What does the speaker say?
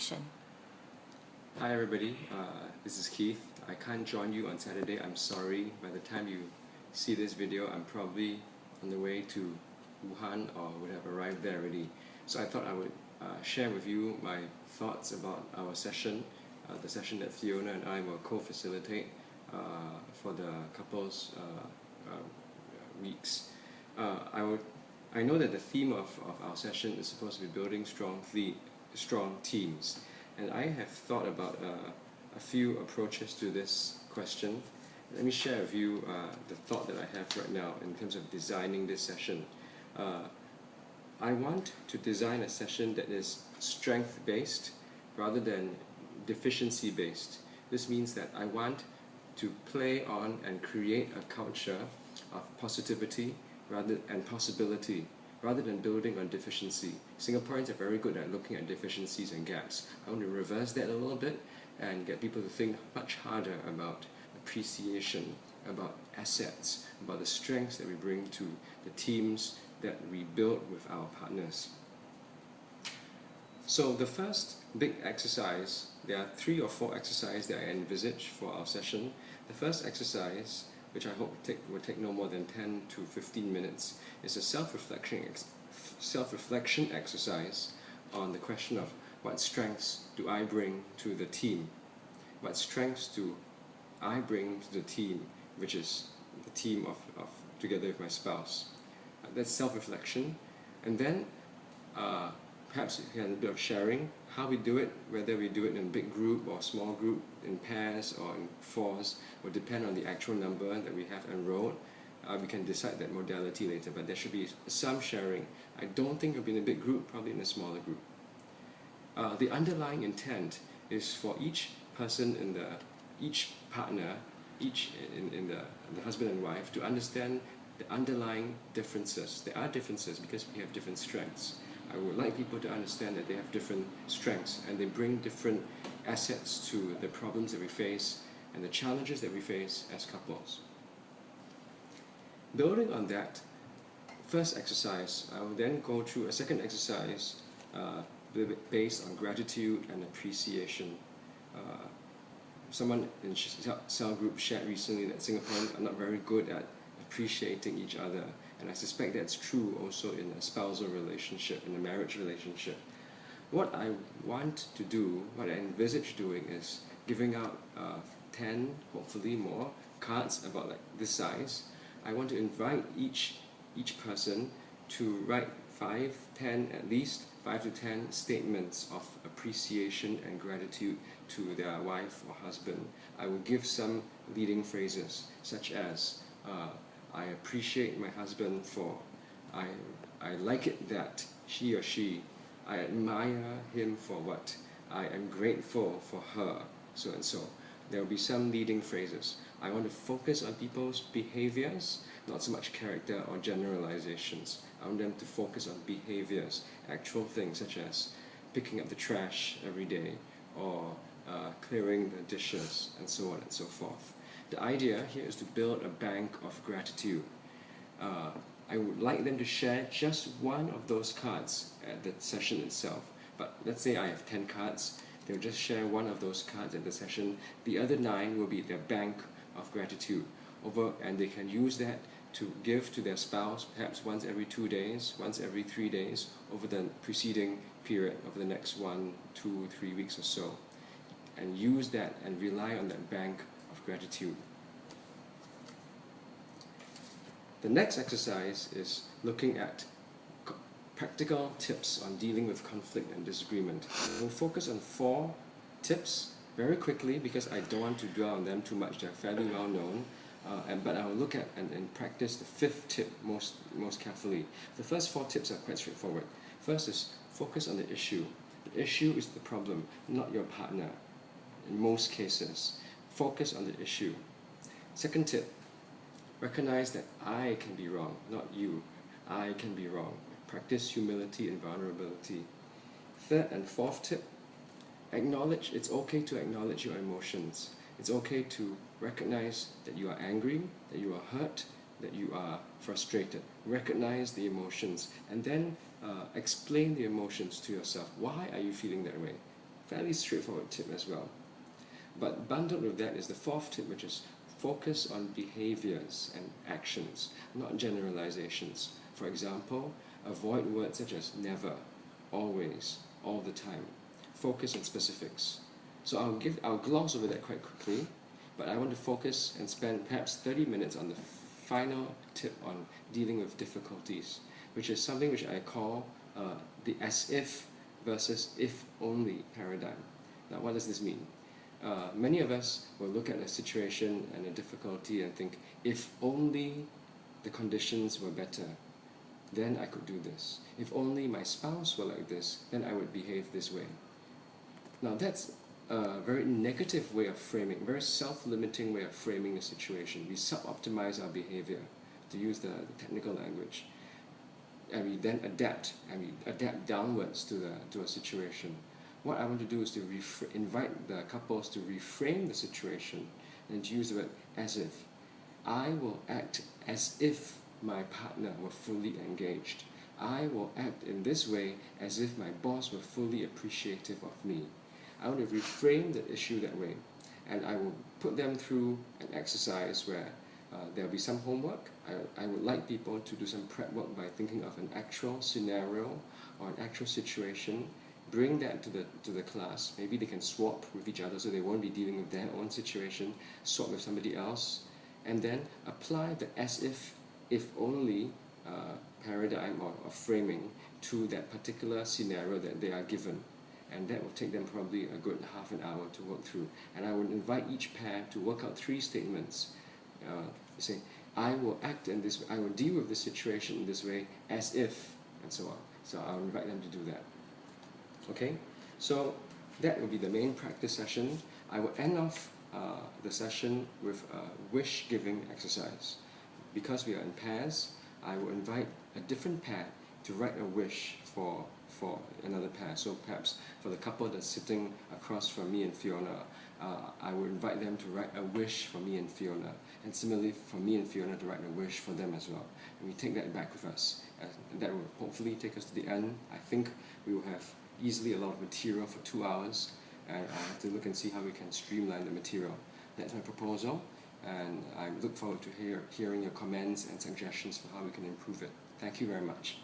session. Hi everybody, this is Keith. I can't join you on Saturday, I'm sorry. By the time you see this video, I'm probably on the way to Wuhan or would have arrived there already. So I thought I would share with you my thoughts about our session, the session that Fiona and I will co-facilitate for the couple's weeks. I know that the theme of our session is supposed to be building strong teams. And I have thought about a few approaches to this question. Let me share with you the thought that I have right now in terms of designing this session. I want to design a session that is strength-based rather than deficiency-based. This means that I want to play on and create a culture of positivity and possibility, rather than building on deficiency. Singaporeans are very good at looking at deficiencies and gaps. I want to reverse that a little bit and get people to think much harder about appreciation, about assets, about the strengths that we bring to the teams that we build with our partners. So the first big exercise, there are 3 or 4 exercises that I envisage for our session. The first exercise, which I hope will take no more than 10 to 15 minutes, is a self-reflection exercise on the question of what strengths do I bring to the team? What strengths do I bring to the team, which is the team of together with my spouse? That's self-reflection. And then perhaps a bit of sharing, how we do it, whether we do it in a big group or small group, in pairs or in 4s, will depend on the actual number that we have enrolled. We can decide that modality later, but there should be some sharing. I don't think it'll be in a big group, probably in a smaller group. The underlying intent is for each person each partner, in the husband and wife, to understand the underlying differences. There are differences because we have different strengths. I would like people to understand that they have different strengths and they bring different assets to the problems that we face and the challenges that we face as couples. Building on that first exercise, I will then go through a second exercise based on gratitude and appreciation. Someone in cell group shared recently that Singaporeans are not very good at appreciating each other, and I suspect that's true also in a spousal relationship, in a marriage relationship. What I want to do, what I envisage doing, is giving out 10, hopefully more, cards about like this size. I want to invite each person to write 5, 10, at least 5 to 10 statements of appreciation and gratitude to their wife or husband. I will give some leading phrases such as I appreciate my husband for, I like it that he or she, I admire him for what, I am grateful for her, so and so. There will be some leading phrases. I want to focus on people's behaviors, not so much character or generalizations. I want them to focus on behaviors, actual things such as picking up the trash every day or clearing the dishes, and so on and so forth. The idea here is to build a bank of gratitude. I would like them to share just one of those cards at the session itself. But let's say I have 10 cards, they'll just share one of those cards at the session. The other 9 will be their bank of gratitude, and they can use that to give to their spouse perhaps once every 2 days, once every 3 days over the preceding period, over the next 1, 2, 3 weeks or so, and use that and rely on that bank of gratitude. The next exercise is looking at practical tips on dealing with conflict and disagreement. We'll focus on 4 tips very quickly because I don't want to dwell on them too much. They're fairly well known, but I will look at and practice the 5th tip most carefully. The first 4 tips are quite straightforward. First is focus on the issue. The issue is the problem, not your partner. In most cases, focus on the issue. Second tip, recognize that I can be wrong, not you. I can be wrong. Practice humility and vulnerability. Third and 4th tip, it's okay to acknowledge your emotions. It's okay to recognize that you are angry, that you are hurt, that you are frustrated. Recognize the emotions and then explain the emotions to yourself. Why are you feeling that way? fairly straightforward tip as well. But bundled with that is the fourth tip, which is focus on behaviors and actions, not generalizations. For example, avoid words such as never, always, all the time. Focus on specifics. So I'll gloss over that quite quickly, but I want to focus and spend perhaps 30 minutes on the final tip on dealing with difficulties, which is something which I call the as if versus if only paradigm. Now, what does this mean? Many of us will look at a situation and a difficulty and think, if only the conditions were better, then I could do this. If only my spouse were like this, then I would behave this way. Now that's a very negative way of framing, very self-limiting way of framing the situation. We sub-optimize our behavior, to use the technical language, and we then adapt, downwards to a situation. What I want to do is to invite the couples to reframe the situation and to use the word as if. I will act as if my partner were fully engaged. I will act in this way as if my boss were fully appreciative of me. I want to reframe the issue that way, and I will put them through an exercise where there will be some homework. I would like people to do some prep work by thinking of an actual scenario or an actual situation. Bring that to the class. Maybe they can swap with each other so they won't be dealing with their own situation, swap with somebody else, and then apply the as if only paradigm or framing to that particular scenario that they are given. And that will take them probably a good half an hour to work through. And I would invite each pair to work out 3 statements. Say, I will act in this way, I will deal with this situation in this way as if, and so on. So I'll invite them to do that. Okay, so that will be the main practice session. I will end off the session with a wish-giving exercise. Because we are in pairs, I will invite a different pair to write a wish for another pair. So perhaps for the couple that's sitting across from me and Fiona, I would invite them to write a wish for me and Fiona, and similarly for me and Fiona to write a wish for them as well. And we take that back with us. And that will hopefully take us to the end. I think we will have easily a lot of material for 2 hours, and I'll have to look and see how we can streamline the material. That's my proposal, and I look forward to hearing your comments and suggestions for how we can improve it. Thank you very much.